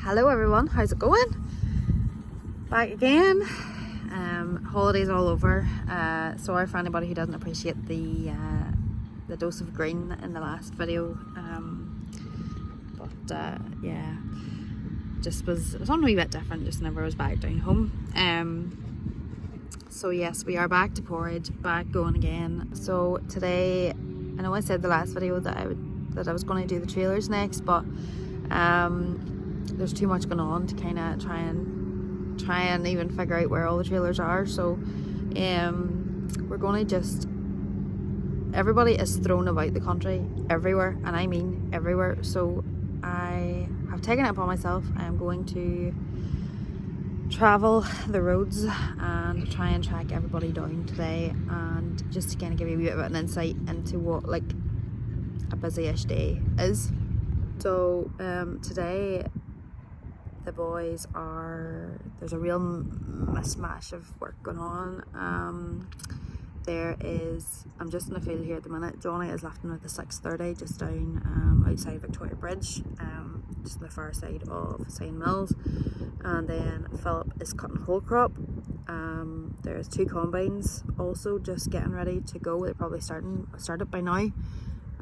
Hello everyone, how's it going? Back again. Holidays all over. Sorry for anybody who doesn't appreciate the dose of green in the last video. Yeah, just was something a wee bit different just whenever I was back down home. So yes, we are back to porridge, back going again. So today, I know I said the last video that I was going to do the trailers next, but there's too much going on to kind of try and even figure out where all the trailers are. So we're going to just, everybody is thrown about the country everywhere, and I mean everywhere. So I have taken it upon myself. I am going to travel the roads and try and track everybody down today, and just to kind of give you a bit of an insight into what like a busy-ish day is. So today the boys there's a real mishmash of work going on. I'm just in the field here at the minute. Johnny is left in at the 6:30 just down outside Victoria Bridge, just on the far side of Sign Mills, and then Philip is cutting whole crop. There's 2 combines also just getting ready to go. They're probably started by now.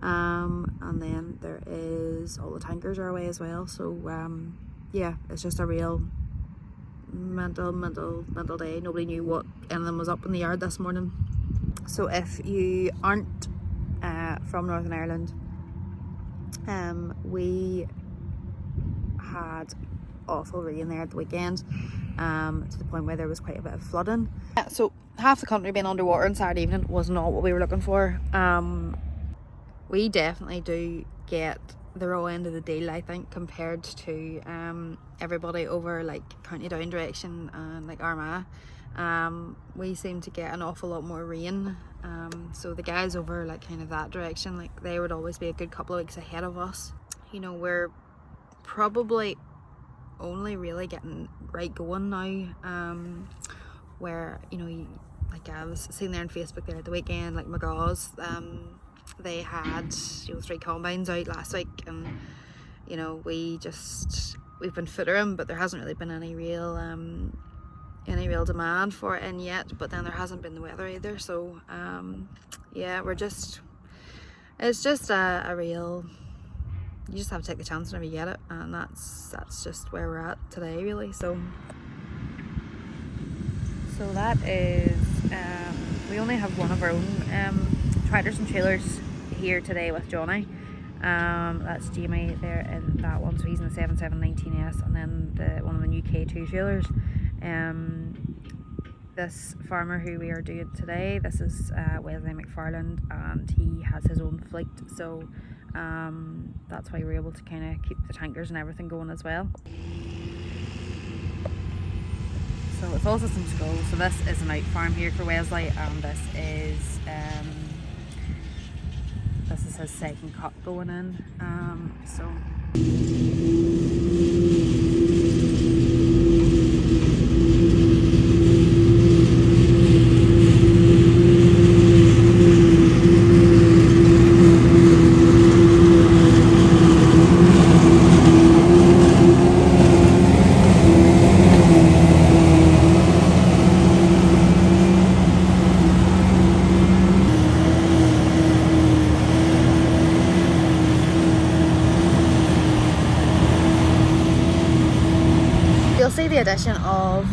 And then there is all the tankers are away as well. So yeah, it's just a real mental day. Nobody knew what anything was up in the yard this morning. So if you aren't from Northern Ireland, we had awful rain there at the weekend, to the point where there was quite a bit of flooding. So half the country being underwater on Saturday evening was not what we were looking for. We definitely do get the raw end of the deal, I think, compared to everybody over like County Down direction and like Armagh. We seem to get an awful lot more rain. So the guys over like kind of that direction, like they would always be a good couple of weeks ahead of us. You know, we're probably only really getting right going now. Where, you know, like I was seeing there on Facebook there at the weekend, like McGaw's, they had 3 combines out last week, and you know we've been footering, but there hasn't really been any real demand for it in yet. But then there hasn't been the weather either, so yeah, it's just a real, you just have to take the chance whenever you get it, and that's just where we're at today really. So that is we only have one of our own tractors and trailers here today with Johnny. That's Jamie there in that one, so he's in the 7719S, and then the one of the new K2 trailers. This farmer who we are doing today, this is Wesley McFarland, and he has his own fleet, so that's why we're able to kind of keep the tankers and everything going as well. So it's all systems go. So this is an out farm here for Wesley, and this is his second cut going in. You'll see the addition of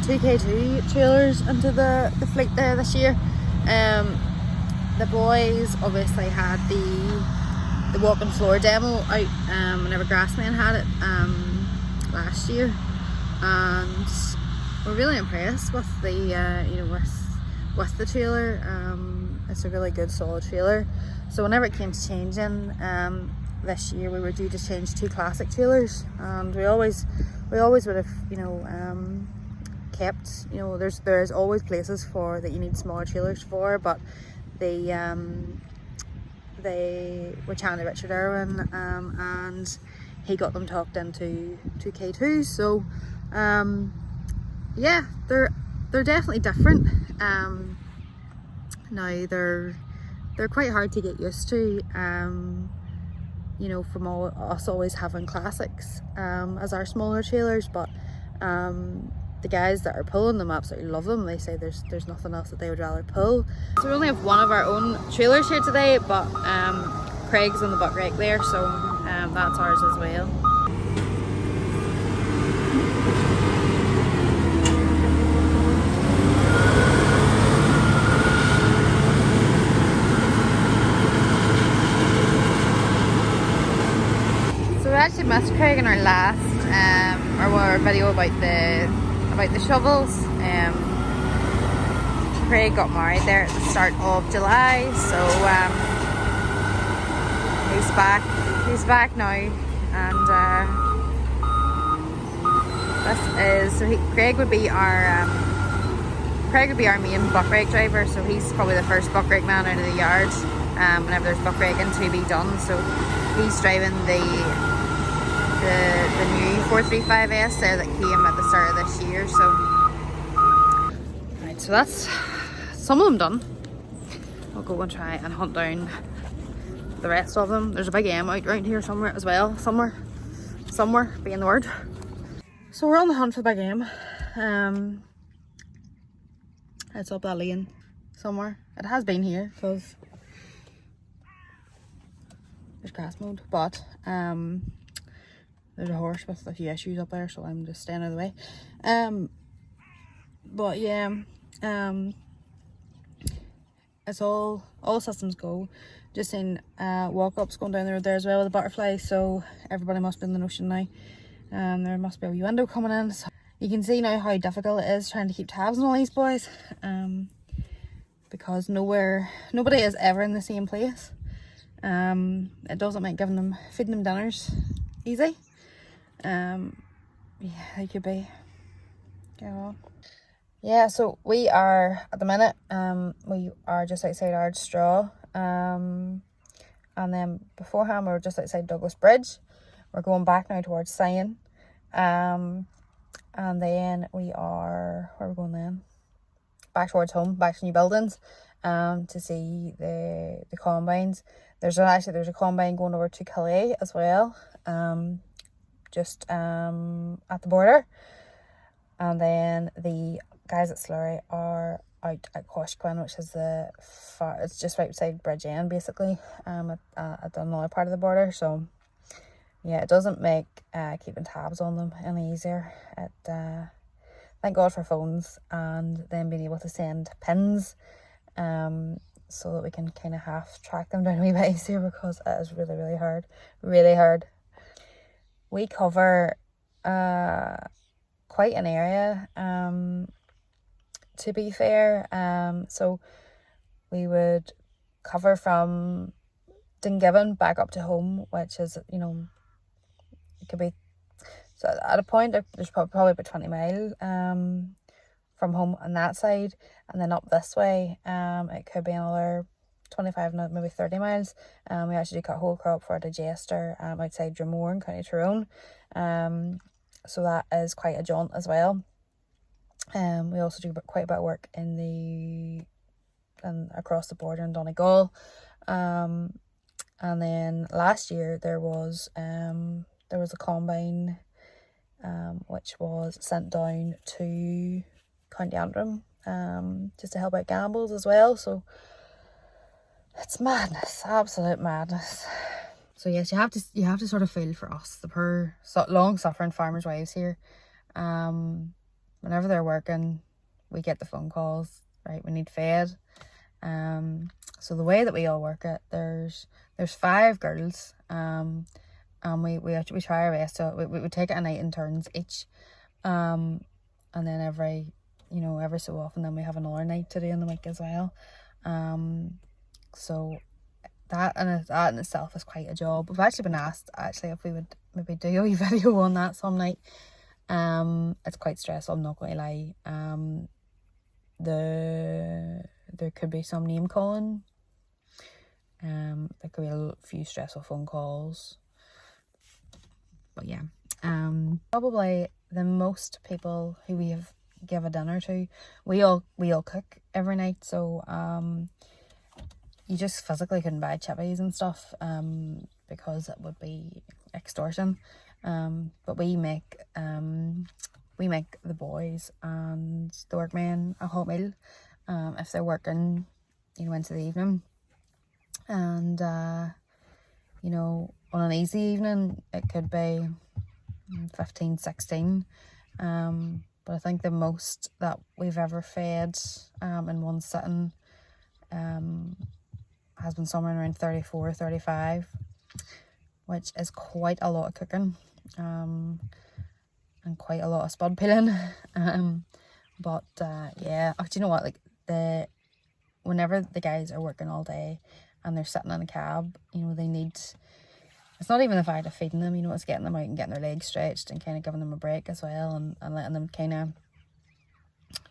2 K2 trailers into the fleet there this year. The boys obviously had the walking floor demo out whenever Grassman had it last year, and we're really impressed with the with the trailer. It's a really good solid trailer. So whenever it came to changing, this year we were due to change 2 classic trailers, and we always would have kept, there's always places for that you need smaller trailers for, but they were chatting to Richard Irwin, and he got them talked into 2K2. So yeah, they're definitely different. Now they're quite hard to get used to. you know, from us always having classics as our smaller trailers, but the guys that are pulling them absolutely love them. They say there's nothing else that they would rather pull. So we only have one of our own trailers here today, but Craig's on the butt rake there, so that's ours as well. So we actually missed Craig in our last our video about the shovels. Craig got married there at the start of July, so he's back now, and this is, so Craig would be our main buck rake driver, so he's probably the first buck rake man out of the yard whenever there's buck raking to be done. So he's driving the new 435S there that came at the start of this year. So right, so that's some of them done. I'll go and try and hunt down the rest of them. There's a big M out around here somewhere as well. Somewhere being the word. So we're on the hunt for the big M. It's up that lane somewhere. It has been here because there's grass mowed, but there's a horse with a few issues up there, so I'm just staying out of the way. But yeah, it's all systems go. Just seen walk-ups going down the road there as well with the butterflies, so everybody must be in the notion now. There must be a wee window coming in, so you can see now how difficult it is trying to keep tabs on all these boys, because nobody is ever in the same place. It doesn't make feeding them dinners easy. Yeah, it could be. Yeah, so we are at the minute we are just outside Ardstraw, and then beforehand we were just outside Douglas Bridge. We're going back now towards Sion, and then we are, where are we going then? Back towards home, back to New Buildings, to see the combines. There's a combine going over to Calais as well, just at the border, and then the guys at Slurry are out at Coshquin, which is it's just right beside Bridge End basically, at another part of the border. So yeah, it doesn't make keeping tabs on them any easier. Thank God for phones, and then being able to send pins, so that we can kind of half track them down a wee bit easier, because it is really, really hard. Really hard. We cover quite an area, to be fair. So we would cover from Dungiven back up to home, which is, you know, it could be, so at a point there's probably about 20 mile from home on that side, and then up this way it could be another 25, maybe 30 miles. We actually do cut whole crop for a digester outside Drumore in County Tyrone, so that is quite a jaunt as well. We also do quite a bit of work in across the border in Donegal, and then last year there was a combine which was sent down to County Antrim, just to help out gambles as well. So it's madness, absolute madness. So yes, you have to sort of feel for us, the poor long suffering farmers' wives here. Whenever they're working, we get the phone calls, right, we need fed. So the way that we all work it, there's 5 girls, and we try our best to, we take it a night in turns each, and then every so often then we have another night to do in the week as well. So that in itself is quite a job. We've actually been asked if we would maybe do a wee video on that some night. It's quite stressful, I'm not going to lie. There could be some name calling. There could be a few stressful phone calls. But yeah, probably the most people who we have give a dinner to, we all cook every night, so you just physically couldn't buy chippies and stuff, because it would be extortion. But we make the boys and the workmen a hot meal if they're working, you know, into the evening. And you know, on an easy evening it could be 15, 16. But I think the most that we've ever fed in one sitting has been somewhere around 34, 35, which is quite a lot of cooking and quite a lot of spud peeling. But yeah, do you know what, like whenever the guys are working all day and they're sitting in a cab, you know, they need, it's not even the fact of feeding them, you know, it's getting them out and getting their legs stretched and kind of giving them a break as well, and letting them kind of,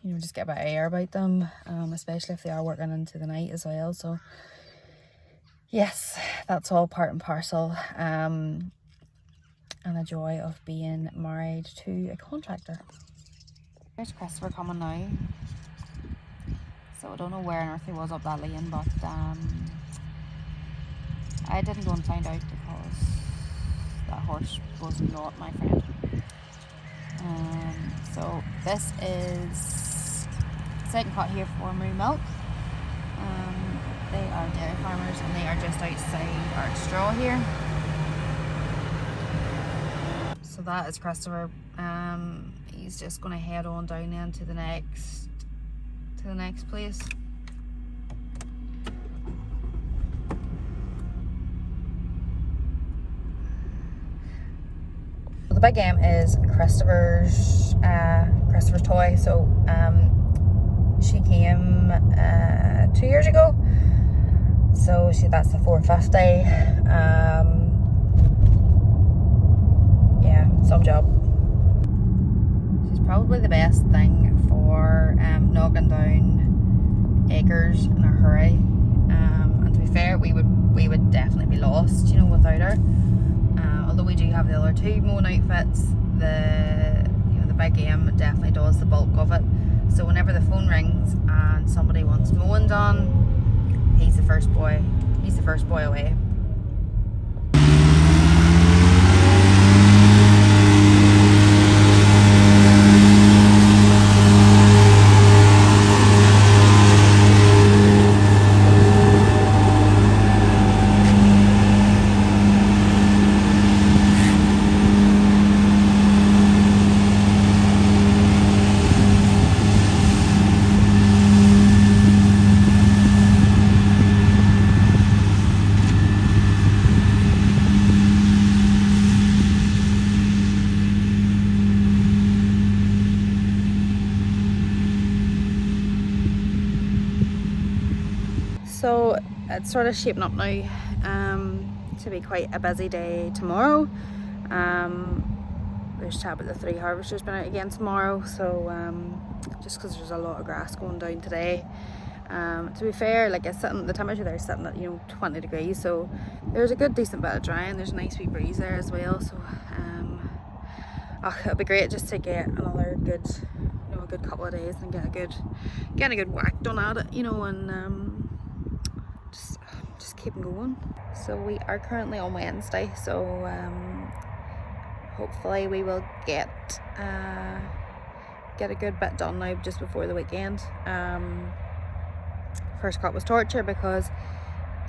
you know, just get a bit of air about them, especially if they are working into the night as well. So yes, that's all part and parcel, and a joy of being married to a contractor. There's Christopher coming now. So I don't know where on earth he was up that lane, but I didn't go and find out because that horse was not my friend. So this is second cut here for Moo Milk. They are dairy farmers and they are just outside our straw here. So that is Christopher. He's just going to head on down then to the next place. The big game is Christopher's toy. So she came 2 years ago. So that's the 450. Yeah, some job. She's probably the best thing for knocking down acres in a hurry. And to be fair, we would definitely be lost, you know, without her. Although we do have the other two mowing outfits, the big game definitely does the bulk of it. So whenever the phone rings and somebody wants mowing done, he's the first boy away. So it's sort of shaping up now to be quite a busy day tomorrow. There's chat about the 3 harvesters being out again tomorrow, so just because there's a lot of grass going down today. To be fair, like the temperature there is sitting at 20 degrees, so there's a good decent bit of drying. There's a nice wee breeze there as well, so it'll be great just to get another good a good couple of days and get a good whack done at it, and just keep going. So we are currently on Wednesday, so hopefully we will get a good bit done now just before the weekend. First cut was torture because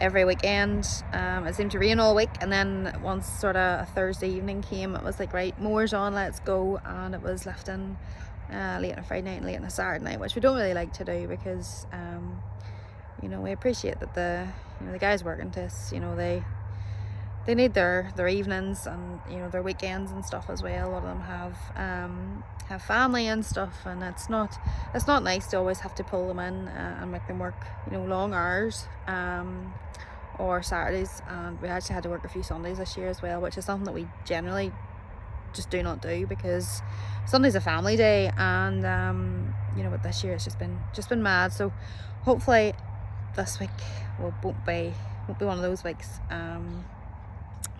every weekend it seemed to rain all week, and then once sort of a Thursday evening came, it was like, right, mowers on, let's go, and it was lifting late on a Friday night and late on a Saturday night, which we don't really like to do because we appreciate that the guys working to us, they need their evenings and their weekends and stuff as well. A lot of them have family and stuff, and it's not nice to always have to pull them in and make them work long hours or Saturdays. And we actually had to work a few Sundays this year as well, which is something that we generally just do not do because Sunday's a family day, and but this year it's just been mad. So hopefully this week won't be one of those weeks.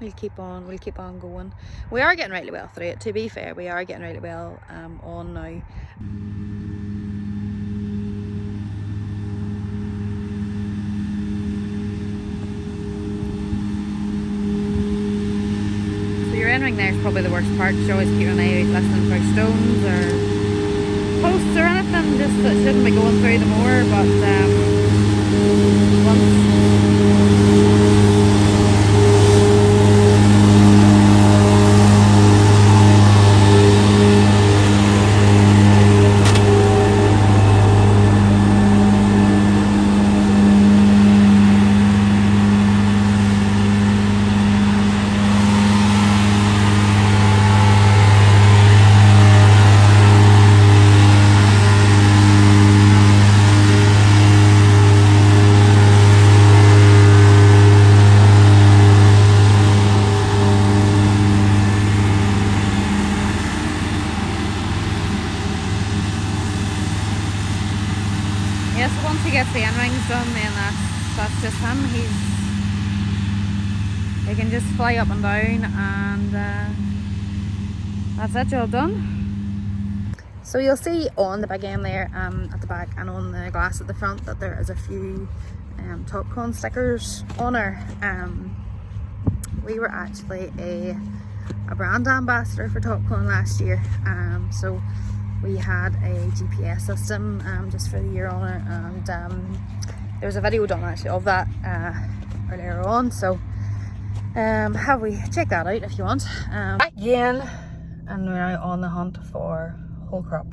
We'll keep on going. We are getting really well through it, to be fair. We are getting really well on now. there is probably the worst part. You should always keep an eye out listening for stones or posts or anything, just that shouldn't be going through the moor, but once once he gets the end rings done, then that's just him. He can just fly up and down, and that's it, job done. So you'll see on the big end there, at the back and on the glass at the front, that there is a few Top Con stickers on her. We were actually a brand ambassador for Top Con last year, so we had a GPS system just for the year on it, and there was a video done actually of that earlier on, so have we check that out if you want. Again, and we're now on the hunt for whole crop.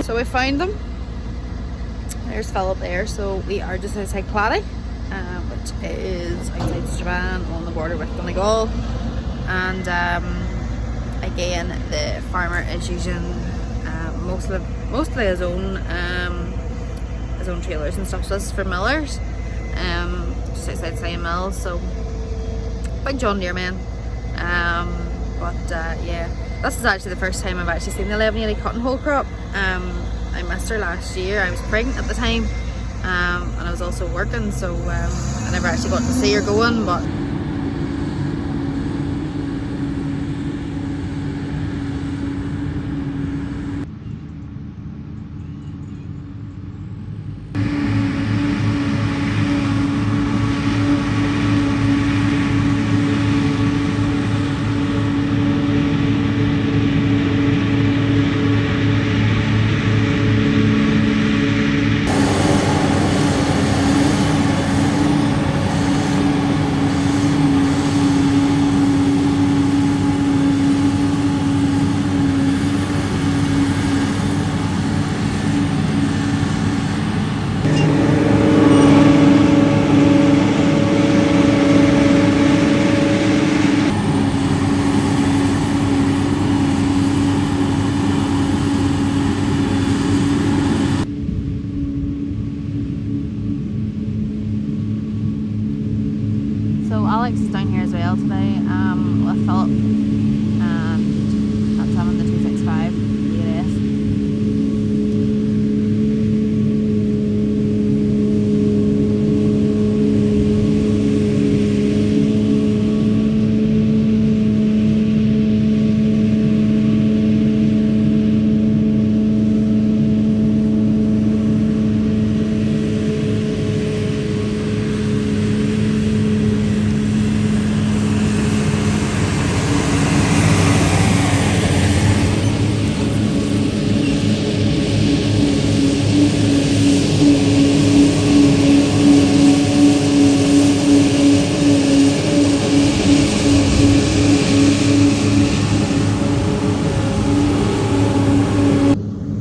We found them. There's Philip there. So we are just outside Clady, which is outside Strabane on the border with Donegal, and again the farmer is using mostly his own trailers and stuff. So this is for millers, just outside Sion Mills. So big John Deere man. Yeah, this is actually the first time I've actually seen the 1180 cotton whole crop. I missed her last year. I was pregnant at the time, and I was also working, so I never actually got to see her going, but Alex is down here as well today with Philip, and that's having the 265 ES.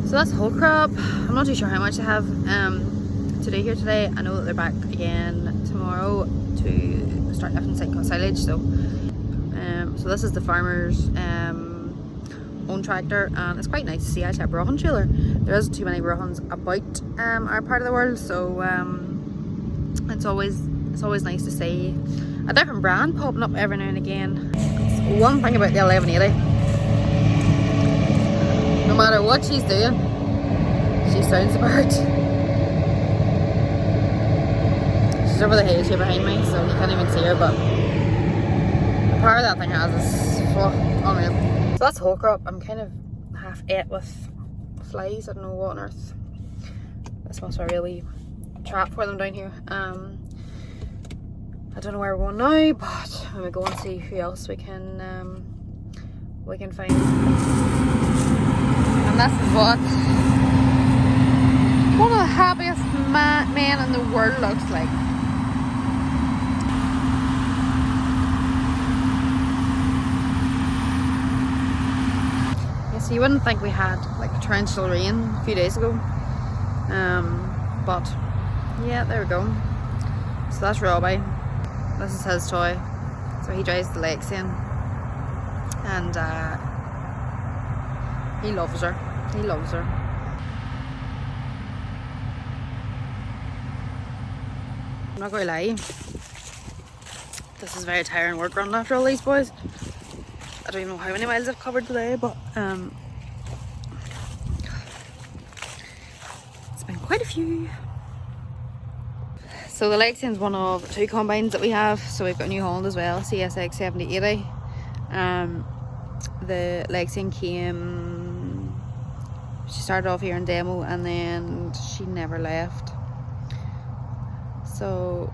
That's whole crop. I'm not too sure how much I have to do here today. I know that they're back again tomorrow to start lifting silage. So this is the farmer's own tractor, and it's quite nice to see actually a Brohan trailer. There isn't too many Brohans about our part of the world, so it's always nice to see a different brand popping up every now and again. It's one thing about the 1180. No matter what she's doing, she sounds the part. She's over the hedge here behind me, so you can't even see her, but the power that thing has is unreal. So that's whole crop. I'm kind of half ate with flies. I don't know what on earth. This must be a really trap for them down here. I don't know where we're going now, but I'm gonna go and see who else we can find. And this is what one of the happiest men in the world looks like. Yeah, so you wouldn't think we had like torrential rain a few days ago, but yeah, there we go. So that's Robbie. This is his toy. So he drives the Lexian, and he loves her. He loves her. I'm not going to lie. This is very tiring work running after all these boys. I don't even know how many miles I've covered today, but it's been quite a few. So the Lexian's one of two combines that we have. So we've got New Holland as well, CSX 7080. The Lexian came, she started off here in demo and then she never left. So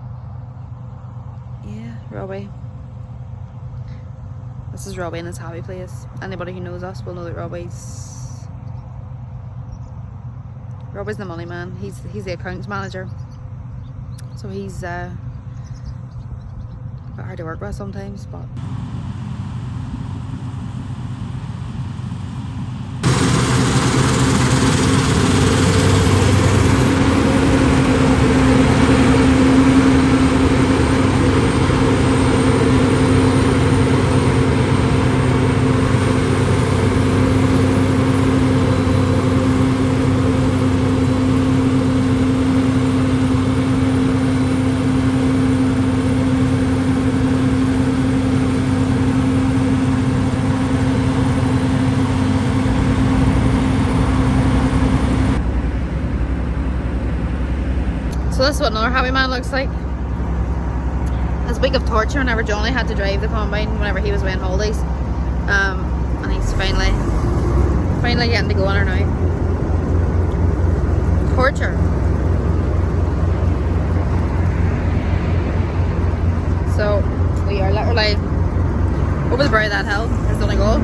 yeah, Robbie. This is Robbie in his happy place. Anybody who knows us will know that Robbie's the money man. He's the accounts manager. So he's a bit hard to work with sometimes, but this is what another happy man looks like. This week of torture whenever Johnny had to drive the combine whenever he was away on holidays. And he's finally getting to go on her now. Torture. So we are literally over the brow of that hill. There's only go.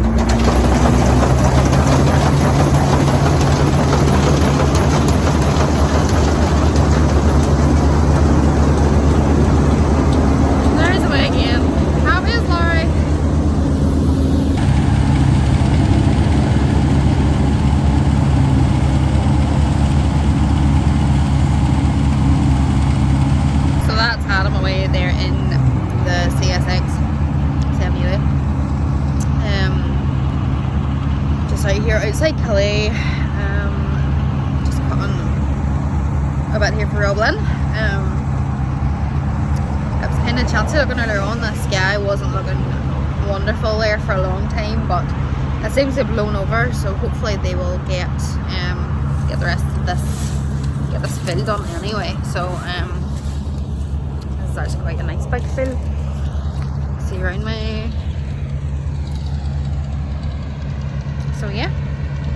Outside Killen, just cutting a bit here for Roblin. It was kind of chancy looking earlier on. The sky wasn't looking wonderful there for a long time, but it seems to have blown over, so hopefully they will get the rest of this fill done anyway. So this is actually quite a nice big fill. See around me. So yeah,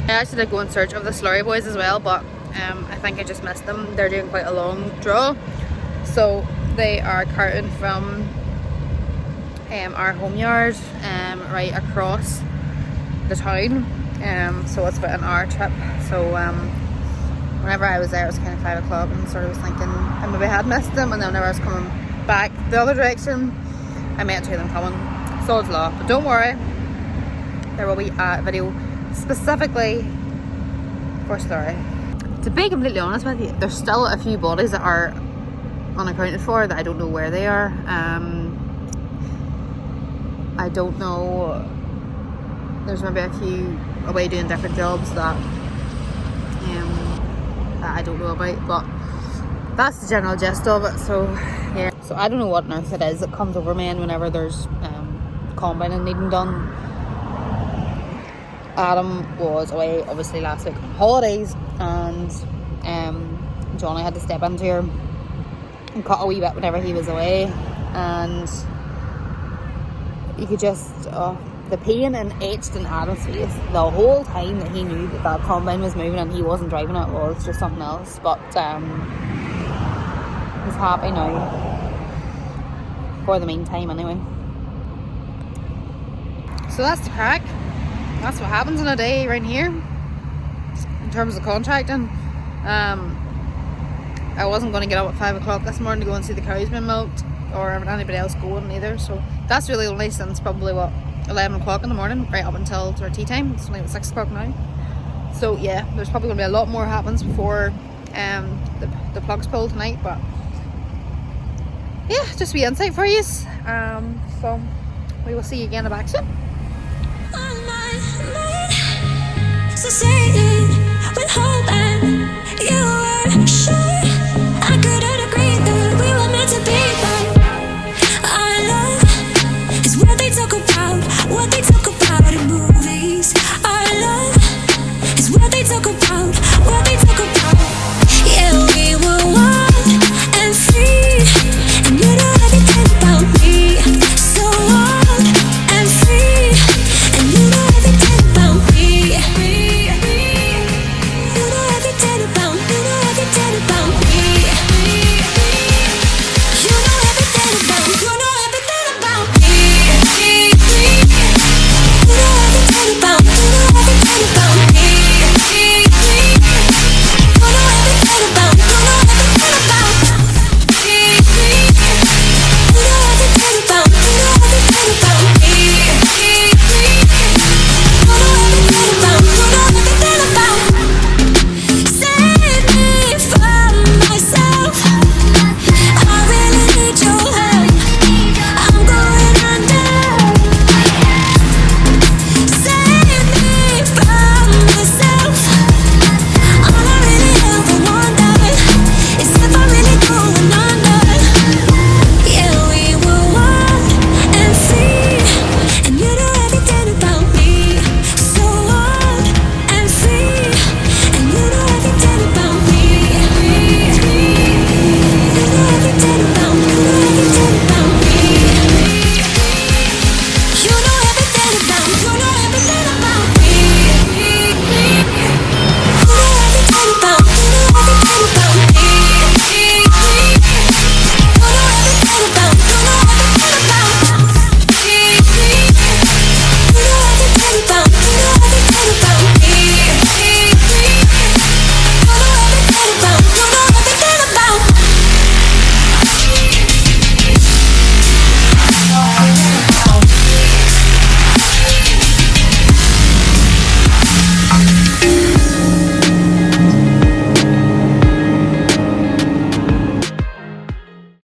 I actually did go in search of the slurry boys as well, but I think I just missed them. They're doing quite a long draw, so they are carting from our home yard right across the town, so it's about an hour trip. So whenever I was there, it was kind of 5 o'clock, and sort of was thinking I maybe had missed them, and then whenever I was coming back the other direction, I met two of them coming. Sod's law, but don't worry, there will be a video specifically for slurry. To be completely honest with you, there's still a few bodies that are unaccounted for that I don't know where they are. I don't know, there's maybe a few away doing different jobs that I don't know about, but that's the general gist of it. So yeah, so I don't know what on earth it is that comes over me, and whenever there's combining needing done. Adam was away obviously last week on holidays, and Johnny had to step into here and cut a wee bit whenever he was away, and you could just the pain and etched in Adam's face the whole time that he knew that combine was moving and he wasn't driving it. Was just something else, but he's happy now for the meantime anyway. So that's the crack. That's what happens in a day around here in terms of contracting. I wasn't going to get up at 5 o'clock this morning to go and see the cows being milked, or anybody else going either, so that's really only since probably 11 o'clock in the morning, right up until our tea time. It's only about 6 o'clock now. So yeah, there's probably going to be a lot more happens before the plugs pull tonight, but yeah, just be insight for you. So we will see you again in the back soon. Succeeding with hope and